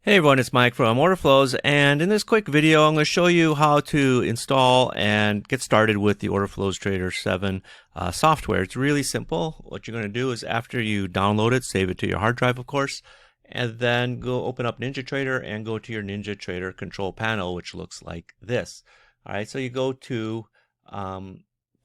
Hey everyone, it's Mike from Orderflows, and in this quick video I'm going to show you how to install and get started with the Orderflows Trader 7 software. It's really simple. What you're going to do is after you download it, save it to your hard drive of course, and then go open up NinjaTrader and go to your NinjaTrader control panel, which looks like this. Alright, so you go to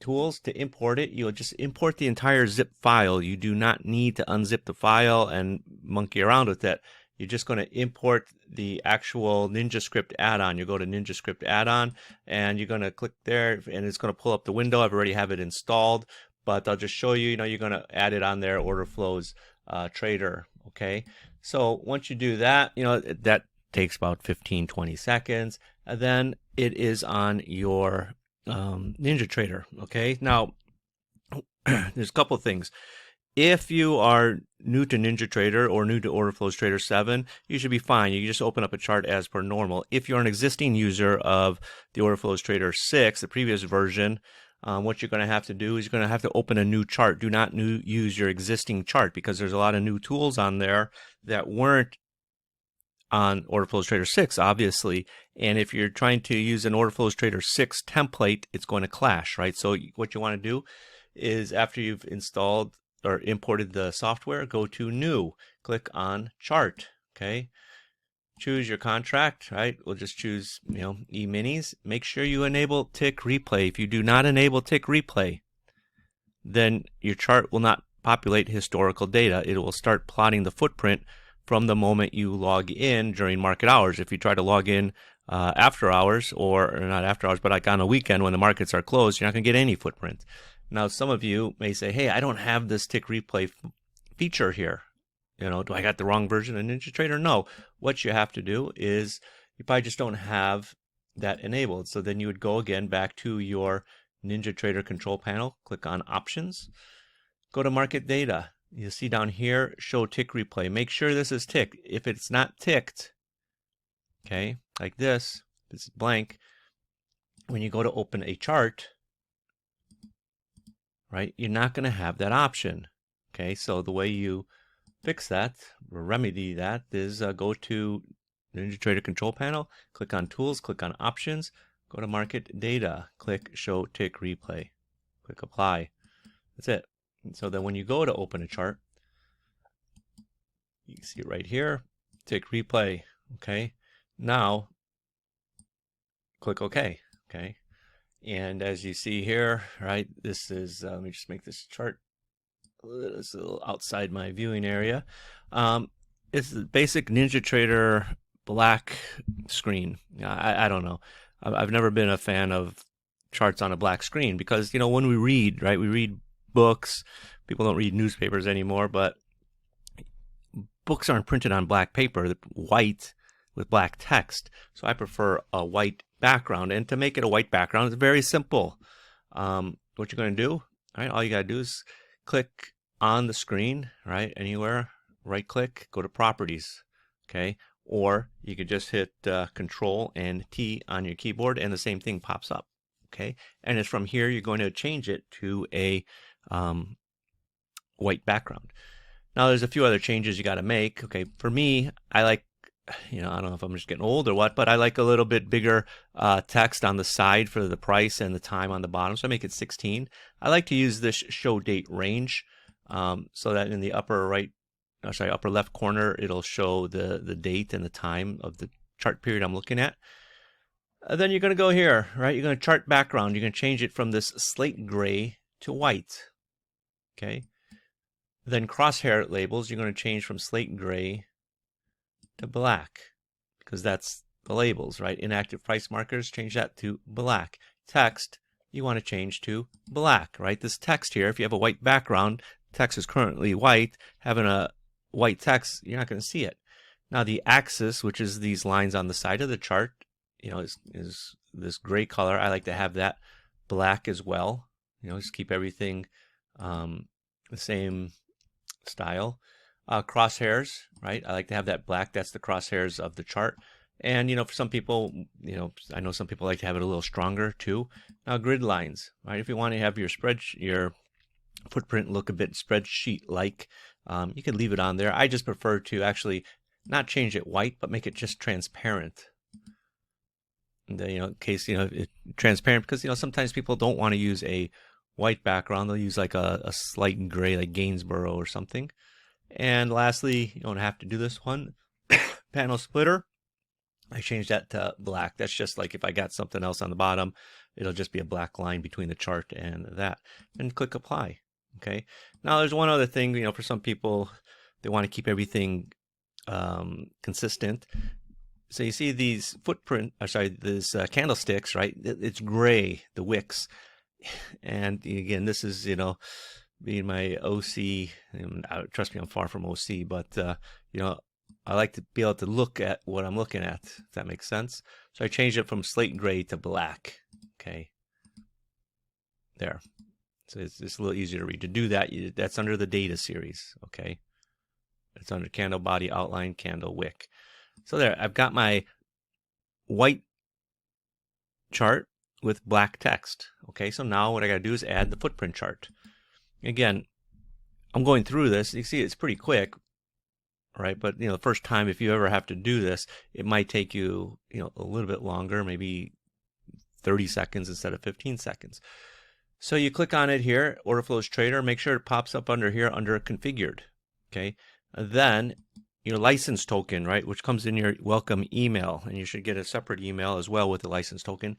Tools to import it. You'll just import the entire zip file. You do not need to unzip the file and monkey around with it. You're just going to import the actual NinjaScript add-on. You go to NinjaScript add-on and you're going to click there and it's going to pull up the window. I've already have it installed, but I'll just show you, you're going to add it on there, Orderflows Trader. Okay. So once you do that, that takes about 15-20 seconds, and then it is on your NinjaTrader. Okay. Now there's a couple of things. If you are new to NinjaTrader or new to Orderflows Trader 7, you should be fine. You can just open up a chart as per normal. If you're an existing user of the Orderflows Trader 6, the previous version, what you're going to have to do is you're going to have to open a new chart. Do not use your existing chart because there's a lot of new tools on there that weren't on Orderflows Trader 6, obviously. And if you're trying to use an Orderflows Trader 6 template, it's going to clash, right? So what you want to do is after you've installed or imported the software, go to New, click on Chart. Okay, choose your contract. Right, we'll just choose e-minis. Make sure you enable tick replay. If you do not enable tick replay, then your chart will not populate historical data. It will start plotting the footprint from the moment you log in during market hours. If you try to log in after hours, or not after hours, but like on a weekend when the markets are closed, you're not going to get any footprint. Now, some of you may say, hey, I don't have this tick replay feature here. Do I got the wrong version of NinjaTrader? No. What you have to do is you probably just don't have that enabled. So then you would go again back to your NinjaTrader control panel, click on Options, go to Market Data. You'll see down here, Show Tick Replay. Make sure this is ticked. If it's not ticked, okay, like this is blank, when you go to open a chart, right, you're not going to have that option. Okay, so the way you fix that or remedy that is go to NinjaTrader control panel, click on Tools, click on Options, go to Market Data, click Show Tick Replay, click Apply. That's it. And so then when you go to open a chart, you can see it right here, Tick Replay. Okay, now click OK. Okay. And as you see here, right, this is, let me just make this chart a little outside my viewing area. It's the basic NinjaTrader black screen. I don't know. I've never been a fan of charts on a black screen because, when we read, right, we read books. People don't read newspapers anymore, but books aren't printed on black paper. They're white with black text. So I prefer a white background, and to make it a white background is very simple. What you're going to do, right? All you got to do is click on the screen, right? Anywhere, right click, go to Properties, okay? Or you could just hit Control and T on your keyboard, and the same thing pops up, okay? And it's from here you're going to change it to a white background. Now there's a few other changes you got to make. Okay, for me, I like, I don't know if I'm just getting old or what, but I like a little bit bigger text on the side for the price and the time on the bottom. So I make it 16. I like to use this show date range so that in the upper left corner, it'll show the date and the time of the chart period I'm looking at. Then you're going to go here, right? You're going to chart background. You're going to change it from this slate gray to white. Okay. Then crosshair labels, you're going to change from slate gray to black, because that's the labels, right? Inactive price markers, change that to black. Text, you want to change to black, right? This text here, if you have a white background, text is currently white, having a white text, you're not going to see it. Now the axis, which is these lines on the side of the chart, is this gray color. I like to have that black as well. Just keep everything the same style. Crosshairs, right? I like to have that black. That's the crosshairs of the chart. And, for some people, I know some people like to have it a little stronger too. Now, grid lines, right? If you want to have your footprint look a bit spreadsheet-like, you can leave it on there. I just prefer to actually not change it white, but make it just transparent. And, in case, transparent, because, sometimes people don't want to use a white background. They'll use like a slight gray, like Gainsborough or something. And lastly, you don't have to do this one. Panel splitter, I changed that to black. That's just like if I got something else on the bottom, it'll just be a black line between the chart and that. And click apply. Okay. Now there's one other thing, for some people, they want to keep everything consistent. So you see these these candlesticks, right? It's gray, the wicks. And again, this is, being my OC, and trust me, I'm far from OC, but, I like to be able to look at what I'm looking at, if that makes sense. So I changed it from slate gray to black. Okay. There. So it's a little easier to read. To do that, that's under the data series. Okay. It's under candle body, outline, candle, wick. So there, I've got my white chart with black text. Okay, so now what I got to do is add the footprint chart. Again, I'm going through this. You see it's pretty quick, right? But, the first time, if you ever have to do this, it might take you, a little bit longer, maybe 30 seconds instead of 15 seconds. So you click on it here, Orderflows Trader, make sure it pops up under here under configured. Okay, then your license token, right, which comes in your welcome email, and you should get a separate email as well with the license token.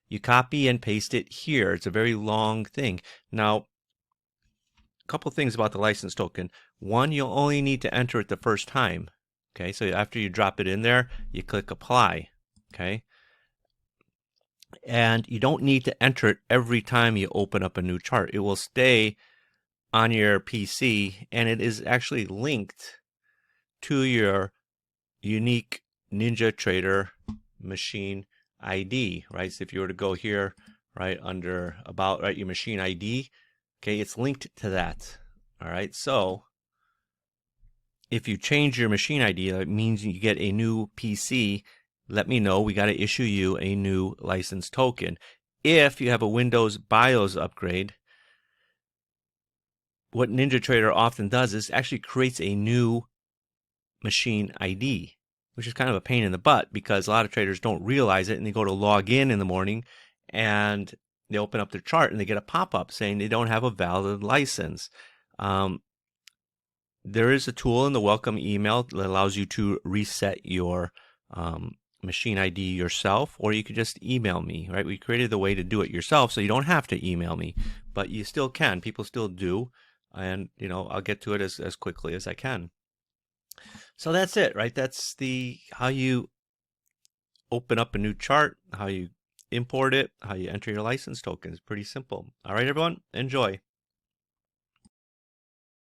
You copy and paste it here. It's a very long thing. Now, a couple things about the license token. One, you'll only need to enter it the first time. Okay, so after you drop it in there, you click apply. Okay, and you don't need to enter it every time you open up a new chart. It will stay on your PC, and it is actually linked to your unique NinjaTrader machine ID, right? So if you were to go here, right, under about, right, your machine ID, okay, it's linked to that. All right, so if you change your machine ID, that means you get a new PC. Let me know. We got to issue you a new license token. If you have a Windows BIOS upgrade, what NinjaTrader often does is actually creates a new machine ID, which is kind of a pain in the butt because a lot of traders don't realize it, and they go to log in the morning and they open up their chart and they get a pop-up saying they don't have a valid license. There is a tool in the welcome email that allows you to reset your machine ID yourself, or you could just email me, right? We created the way to do it yourself, so you don't have to email me, but you still can. People still do, and I'll get to it as quickly as I can. So that's it, right? That's how you open up a new chart, how you import it, how you enter your license token. It's pretty simple. All right, everyone, enjoy.